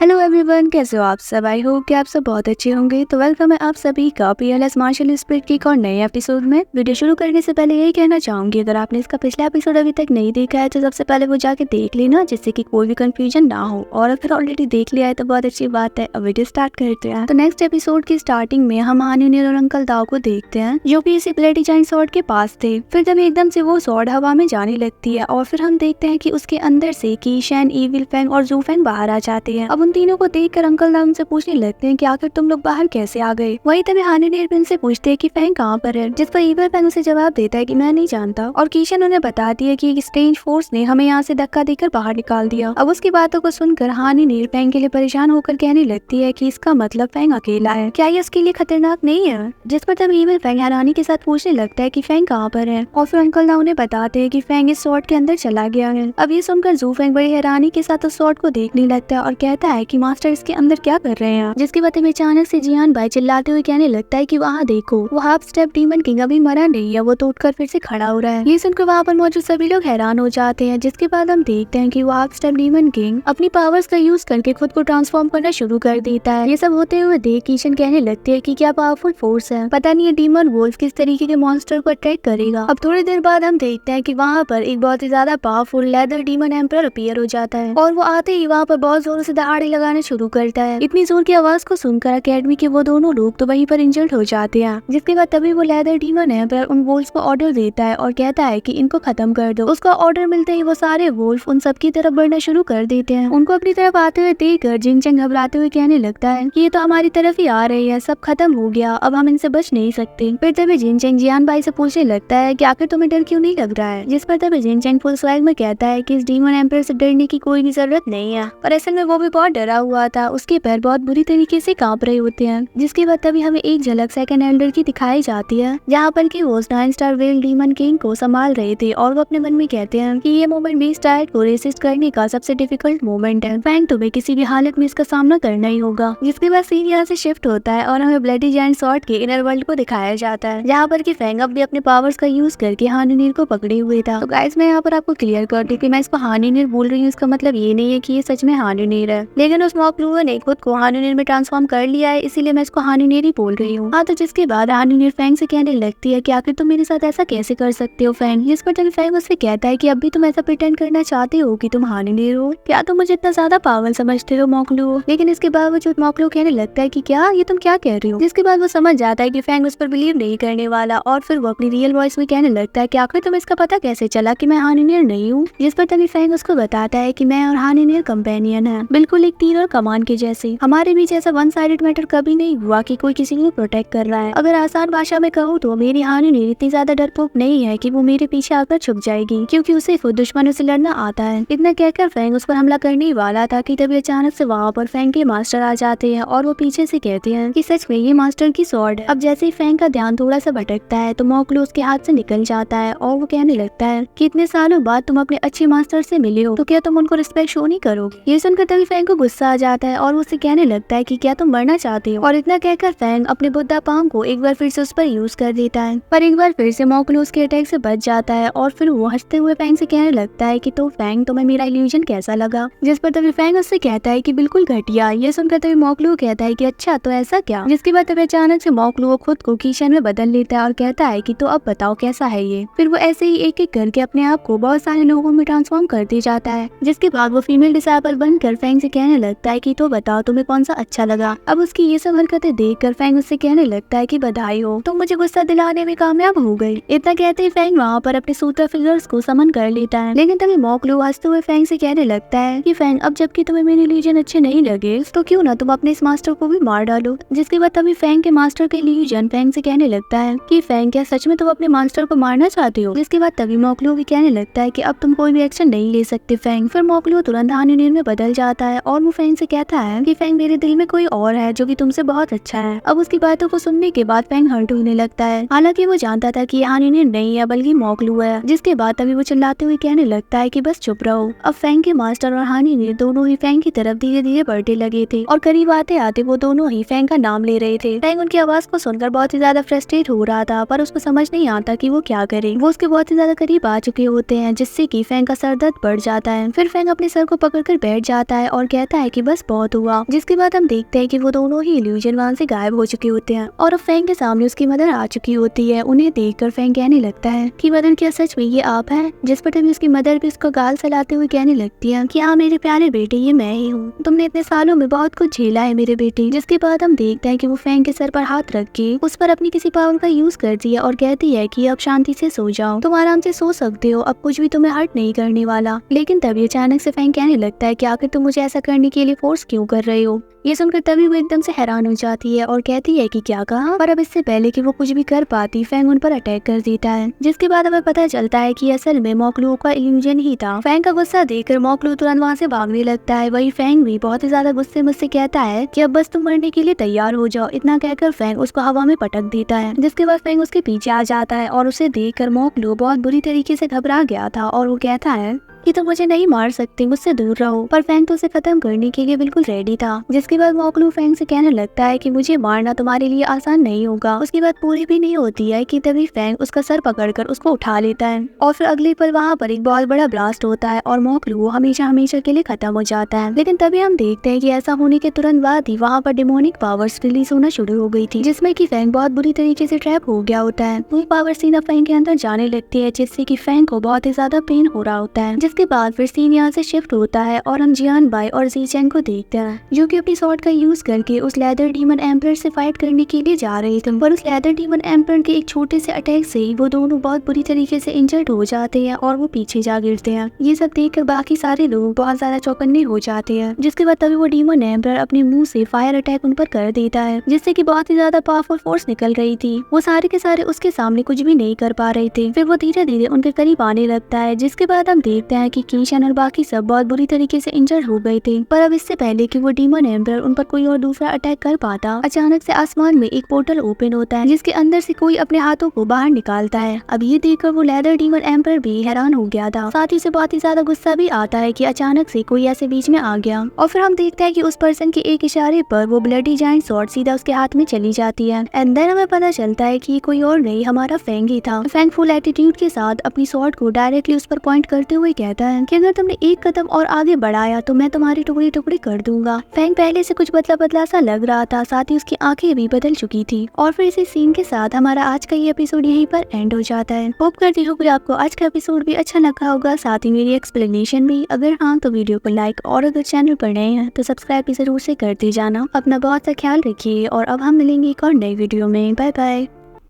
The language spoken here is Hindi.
हेलो एवरीवन, कैसे हो आप सब। आई होप कि आप सब बहुत अच्छे होंगे। तो वेलकम है आप सभी का पीएलएस मार्शल स्पिरिट की एक और नए एपिसोड में। वीडियो शुरू करने से पहले यही कहना चाहूंगी, अगर आपने इसका पिछला एपिसोड अभी तक नहीं देखा है तो सबसे पहले वो जाके देख लेना, जिससे कि कोई भी कंफ्यूजन ना हो। और अगर ऑलरेडी देख लिया है तो बहुत अच्छी बात है। अब वीडियो स्टार्ट करते हैं। तो नेक्स्ट एपिसोड की स्टार्टिंग में हम हानिनीर और अंकल दाओ को देखते हैं, जो कि इसी ब्लडी जाइंट स्वॉर्ड के पास थे। फिर तभी एकदम से वो स्वॉर्ड हवा में जाने लगती है और फिर हम देखते हैं कि उसके अंदर से कीशन, इविल फैंग और जू फैंग बाहर आ जाते हैं। अब उन तीनों को देखकर अंकल दाम से पूछने लगते हैं कि आखिर तुम लोग बाहर कैसे आ गए। वही तभी हानिनीर भी उनसे पूछते हैं कि फैंग कहाँ पर है, जिस पर इविल फैंग उसे जवाब देता है कि मैं नहीं जानता। और कीशन उन्हें बताती है कि एक स्ट्रेंज फोर्स ने हमें यहाँ से धक्का देकर बाहर निकाल दिया। अब उसकी बातों को सुनकर हानिनीर फैंग के लिए परेशान होकर कहने लगती है कि इसका मतलब फैंग अकेला है, क्या ये उसके लिए खतरनाक नहीं है। जिस पर तभी इविल फैंग हैरानी के साथ पूछने लगता है कि फैंग कहाँ पर है। और फिर अंकल दाम उन्हें बताते हैं कि फैंग इस स्वॉर्ड के अंदर चला गया है। अब ये सुनकर जू फैंग बड़ी हैरानी के साथ उस स्वॉर्ड को देखने लगता है और कहता है कि मास्टर इसके अंदर क्या कर रहे हैं। जिसके बाद में अचानक से जियान भाई चिल्लाते हुए कहने लगता है कि वहाँ देखो, वो हाफ स्टेप डीमन किंग अभी मरा नहीं है, वो तो उठकर फिर से खड़ा हो रहा है। ये सुनकर वहाँ पर मौजूद सभी लोग हैरान हो जाते हैं। जिसके बाद हम देखते हैं कि वो हाफ स्टेप डीमन किंग अपनी पावर्स का यूज करके खुद को ट्रांसफॉर्म करना शुरू कर देता है। ये सब होते हुए देख कीशन कहने लगती है कि क्या पावरफुल फोर्स है, पता नहीं ये डीमन वोल्फ किस तरीके के मॉन्स्टर को अट्रैक्ट करेगा। अब थोड़ी देर बाद हम देखते हैं कि वहाँ पर एक बहुत ही ज्यादा powerful leather demon emperor appear हो जाता है और वो आते ही वहाँ पर बहुत जोरों से दहाड़े लगाना शुरू करता है। इतनी जोर की आवाज को सुनकर अकेडमी के वो दोनों लोग तो वहीं पर इंजर्ड हो जाते हैं। जिसके बाद तभी वो लेदर डीमन एम्परर उन वोल्फ्स को ऑर्डर देता है और कहता है कि इनको खत्म कर दो। उसका ऑर्डर मिलते ही वो सारे वोल्फ उन सब की तरफ बढ़ना शुरू कर देते हैं। उनको अपनी तरफ आते हुए देखकर जिनचंग घबराते हुए कहने लगता है कि ये तो हमारी तरफ ही आ रही है, सब खत्म हो गया, अब हम इनसे बच नहीं सकते। फिर तभी जिनचंग जियान भाई से पूछने लगता है कि आखिर तुम्हें डर क्यों नहीं लग रहा है। जिस पर तभी जिनचंग फुल स्वैग में कहता है कि इस डीमन एम्परर से डरने की कोई भी जरूरत नहीं है, पर असल में वो भी बहुत डरा हुआ था, उसके पैर बहुत बुरी तरीके से कांप रहे होते हैं। जिसके बाद तभी हमें एक झलक सेकंड एल्डर की दिखाई जाती है, जहाँ पर कि वो 9 स्टार वेल डीमन किंग को संभाल रहे थे और वो अपने मन में कहते हैं कि ये मोमेंट बीस्ट टायर को रेसिस्ट करने का सबसे डिफिकल्ट मोमेंट है, फैंग तुम्हें किसी भी हालत में इसका सामना करना ही होगा। जिसके बाद सीन यहाँ से शिफ्ट होता है और हमें ब्लडी जायंट स्वॉर्ड के इनर वर्ल्ड को दिखाया जाता है, जहाँ पर कि फैंग अब भी अपने पावर्स का यूज करके हानिनीर को पकड़े हुए था। तो गाइस, मैं यहाँ पर आपको क्लियर कर दूं कि मैं इसको हानिनीर बोल रही हूँ, इसका मतलब ये नहीं है कि ये सच में हानिनीर है, लेकिन उस मॉकलूअर ने खुद को हानिनीर में ट्रांसफॉर्म कर लिया है, इसीलिए मैं इसको हानिनीर ही बोल रही हूँ। हाँ, तो जिसके बाद हानिनीर फैंग से कहने लगती है कि आखिर तुम मेरे साथ ऐसा कैसे कर सकते हो फैंग। जिस पर फैंग उससे कहता है कि अब भी तुम ऐसा प्रिटेंड करना चाहते हो कि तुम हानिनीर हो, क्या तुम मुझे इतना ज्यादा पागल समझते हो मॉकलू। लेकिन इसके बावजूद मॉकलू कहने लगता है कि क्या ये तुम क्या कह रही हो। जिसके बाद वो समझ जाता है कि फैंग उस पर बिलीव नहीं करने वाला और फिर वो अपनी रियल वॉइस में कहने लगता है कि आखिर तुम्हें इसका पता कैसे चला कि मैं हानिनीर नहीं हूँ। जिस पर तभी फैंग उसको बताता है कि मैं और हानिनीर कंपेनियन है, बिल्कुल एक तीर और कमान के जैसे। हमारे बीच ऐसा वन साइडेड मैटर कभी नहीं हुआ कि कोई किसी को प्रोटेक्ट कर रहा है। अगर आसान भाषा में कहूँ तो मेरी हानिनीर इतनी ज्यादा डरपोक नहीं है कि वो मेरे पीछे आकर छुप जाएगी, क्योंकि उसे खुद दुश्मनों से लड़ना आता है। इतना कहकर फैंग उस पर हमला करने ही वाला था कि तभी अचानक से वहाँ पर फैंग के मास्टर आ जाते हैं और वो पीछे से कहते हैं कि सच में ये मास्टर की स्वॉर्ड है। अब जैसे ही फैंग का ध्यान थोड़ा सा भटकता है तो मॉकलू उसके हाथ से निकल जाता है और वो कहने लगता है कि इतने सालों बाद तुम अपने अच्छे मास्टर से मिले हो तो क्या तुम उनको रिस्पेक्ट शो नहीं करोगे। ये सुनकर तभी फैंग को गुस्सा आ जाता है और उससे कहने लगता है कि क्या तुम मरना चाहते हो। और इतना कहकर फैंग अपने बुद्धा पाम को एक बार फिर से उस पर यूज कर देता है, पर एक बार फिर से मॉकलू उसके अटैक से बच जाता है और फिर वो हंसते हुए फैंग से कहने लगता है कि तो फैंग, तुम्हें मेरा इल्यूजन कैसा लगा। जिस पर तभी फैंग उससे कहता है कि बिल्कुल घटिया। ये सुनकर तभी मॉकलू कहता है कि अच्छा तो ऐसा क्या। जिसके बाद तभी अचानक से मॉकलू खुद को कीशन में बदल लेता है और कहता है कि तो अब बताओ कैसा है ये। फिर वो ऐसे ही एक एक करके अपने आप को बहुत सारे लोगों में ट्रांसफॉर्म करते जाता है। जिसके बाद वो फीमेल डिसेबल बनकर फैंग से कहने लगता है कि तो बताओ तुम्हें कौन सा अच्छा लगा। अब उसकी ये सब हरकतें देखकर फैंग उससे कहने लगता है कि बधाई हो, तुम मुझे गुस्सा दिलाने में कामयाब हो गई। इतना कहते ही फैंग वहाँ पर अपने सूत्र फिगर्स को समन कर लेता है। लेकिन तभी मॉकलू हंसते हुए फैंग से कहने लगता है कि फैंग, अब जबकि तुम्हें मेरे इल्यूजन अच्छे नहीं लगे तो क्यों ना तुम अपने इस मास्टर को भी मार डालो। जिसके बाद तभी फैंग के मास्टर के इल्यूजन फैंग से कहने लगता है कि फैंग, क्या सच में तुम अपने मास्टर को मारना चाहते हो। जिसके बाद तभी मॉकलू भी कहने लगता है कि अब तुम कोई भी एक्शन नहीं ले सकते फैंग। फिर मॉकलू तुरंत हानिनीर में बदल जाता है और वो फैंग से कहता है कि फैंग, मेरे दिल में कोई और है जो कि तुमसे बहुत अच्छा है। अब उसकी बातों को सुनने के बाद फैंग हर्ट होने लगता है, हालांकि वो जानता था कि हानिनीर नहीं है बल्कि मॉकलू है। जिसके बाद तभी वो चिल्लाते हुए कहने लगता है कि बस चुप रहो। अब फैंग के मास्टर और हानिनीर दोनों ही फैंग की तरफ धीरे धीरे बढ़ने लगे थे और करीब आते आते वो दोनों ही फैंग का नाम ले रहे थे। फैंग उनकी आवाज को सुनकर बहुत ही ज्यादा फ्रस्ट्रेट हो रहा था, पर उसको समझ नहीं आता कि वो क्या करे। वो उसके बहुत ही ज्यादा करीब आ चुके होते हैं, जिससे कि फैंग का सर दर्द बढ़ जाता है। फिर फैंग अपने सर को पकड़कर बैठ जाता है और कहता कहता है कि बस बहुत हुआ। जिसके बाद हम देखते हैं कि वो दोनों ही इल्यूजन वहाँ से गायब हो चुके होते हैं और अब फैंग के सामने उसकी मदर आ चुकी होती है। उन्हें देखकर फैंग कहने लगता है कि मदर क्या सच में ये आप हैं? जिस पर तभी उसकी मदर भी उसको गाल चलाते हुए कहने लगती है कि हाँ मेरे प्यारे बेटे, ये मैं ही हूँ, तुमने इतने सालों में बहुत कुछ झेला है मेरे बेटे। जिसके बाद हम देखते हैं कि वो फैंग के सर पर हाथ रख के उस पर अपनी किसी पावर का यूज करती है और कहती है कि अब शांति से सो जाओ, तुम आराम से सो सकते हो, अब कुछ भी तुम्हें हर्ट नहीं करने वाला। लेकिन तभी अचानक से फैंग कहने लगता है कि आखिर तुम मुझे ऐसा करने के लिए फोर्स क्यों कर रहे हो। ये सुनकर तभी वो एकदम से हैरान हो जाती है और कहती है कि क्या कहा। पर अब इससे पहले कि वो कुछ भी कर पाती, फैंग उन पर अटैक कर देता है। जिसके बाद हमें पता चलता है कि असल में मोकलू का इल्यूजन ही था। फैंग का गुस्सा देखकर मोकलू तुरंत वहाँ से भागने लगता है। वही फैंग भी बहुत ही ज्यादा गुस्से मुझसे कहता है कि अब बस तुम मरने के लिए तैयार हो जाओ। इतना कहकर फैंग उसको हवा में पटक देता है। जिसके बाद फैंग उसके पीछे आ जाता है और उसे देखकर मोकलू बहुत बुरी तरीके से घबरा गया था और वो कहता है कि तुम मुझे नहीं मार सकते, मुझसे दूर रहो। पर फैंग तो उसे खत्म करने के लिए बिल्कुल रेडी था। जिसके बाद मोकलू फैंग से कहने लगता है कि मुझे मारना तुम्हारे लिए आसान नहीं होगा। उसकी बात पूरी भी नहीं होती है कि तभी फैंग उसका सर पकड़कर उसको उठा लेता है और फिर अगले पल वहाँ पर एक बहुत बड़ा ब्लास्ट होता है और मोकलू हमेशा हमेशा के लिए खत्म हो जाता है। लेकिन तभी हम देखते हैं कि ऐसा होने के तुरंत बाद ही वहाँ पर डिमोनिक पावर्स रिलीज होना शुरू हो गई थी, जिसमें कि फैंग बहुत बुरी तरीके से ट्रैप हो गया होता है। वो पावर सीधा फैंग के अंदर जाने लगती है, जिससे कि फैंग को बहुत ही ज्यादा पेन हो रहा होता है। जिसके बाद फिर सीन यहाँ से शिफ्ट होता है और हम जियान बाई और जी चैंग को देखते हैं, जो कि अपनी स्वॉर्ड का यूज करके उस लेदर डीमन एम्पर से फाइट करने के लिए जा रहे थे। पर उस लेदर डीमन एम्पर के एक छोटे से अटैक से ही वो दोनों बहुत बुरी तरीके से इंजर्ड हो जाते हैं और वो पीछे जा गिरते हैं। ये सब देखकर बाकी सारे लोग बहुत ज्यादा चौकन्ने हो जाते हैं। जिसके बाद तभी वो डीमन एम्पर अपने मुंह से फायर अटैक उन पर कर देता है, जिससे कि बहुत ही ज्यादा पावरफुल फोर्स निकल रही थी। वो सारे के सारे उसके सामने कुछ भी नहीं कर पा रहे थे। फिर वो धीरे धीरे उनके करीब आने लगता है। जिसके बाद हम देखते हैं कि कीशन और बाकी सब बहुत बुरी तरीके से इंजर्ड हो गए थे। पर अब इससे पहले कि वो डीमन एम्पर उन पर कोई और दूसरा अटैक कर पाता, अचानक से आसमान में एक पोर्टल ओपन होता है, जिसके अंदर से कोई अपने हाथों को बाहर निकालता है। अब ये देखकर वो लेदर डीमन एम्पर भी हैरान हो गया था। साथ ही उसे बहुत ही ज्यादा गुस्सा भी आता है कि अचानक से कोई ऐसे बीच में आ गया। और फिर हम देखते हैं कि उस पर्सन के एक इशारे पर वो ब्लडी जायंट स्वॉर्ड सीधा उसके हाथ में चली जाती है। एंड देन हमें पता चलता है कि कोई और नहीं, हमारा फैंग ही था। फैंग फुल एटीट्यूड के साथ अपनी स्वॉर्ड को डायरेक्टली उस पर पॉइंट करते हुए कहता है कि अगर तुमने एक कदम और आगे बढ़ाया तो मैं तुम्हारे टुकड़े टुकड़े कर दूंगा। फैंग पहले से कुछ बदला बदला सा लग रहा था, साथ ही उसकी आंखें भी बदल चुकी थी। और फिर इसी सीन के साथ हमारा आज का ये एपिसोड यहीं पर एंड हो जाता है। होप करती हूँ कि आपको आज का एपिसोड भी अच्छा लगा होगा, साथ ही मेरी एक्सप्लेनेशन भी। अगर हाँ तो वीडियो को लाइक और अगर चैनल पर नए हैं तो सब्सक्राइब भी जरूर से करते जाना। अपना बहुत सा ख्याल रखिए और अब हम मिलेंगे एक और नई वीडियो में। Bye bye.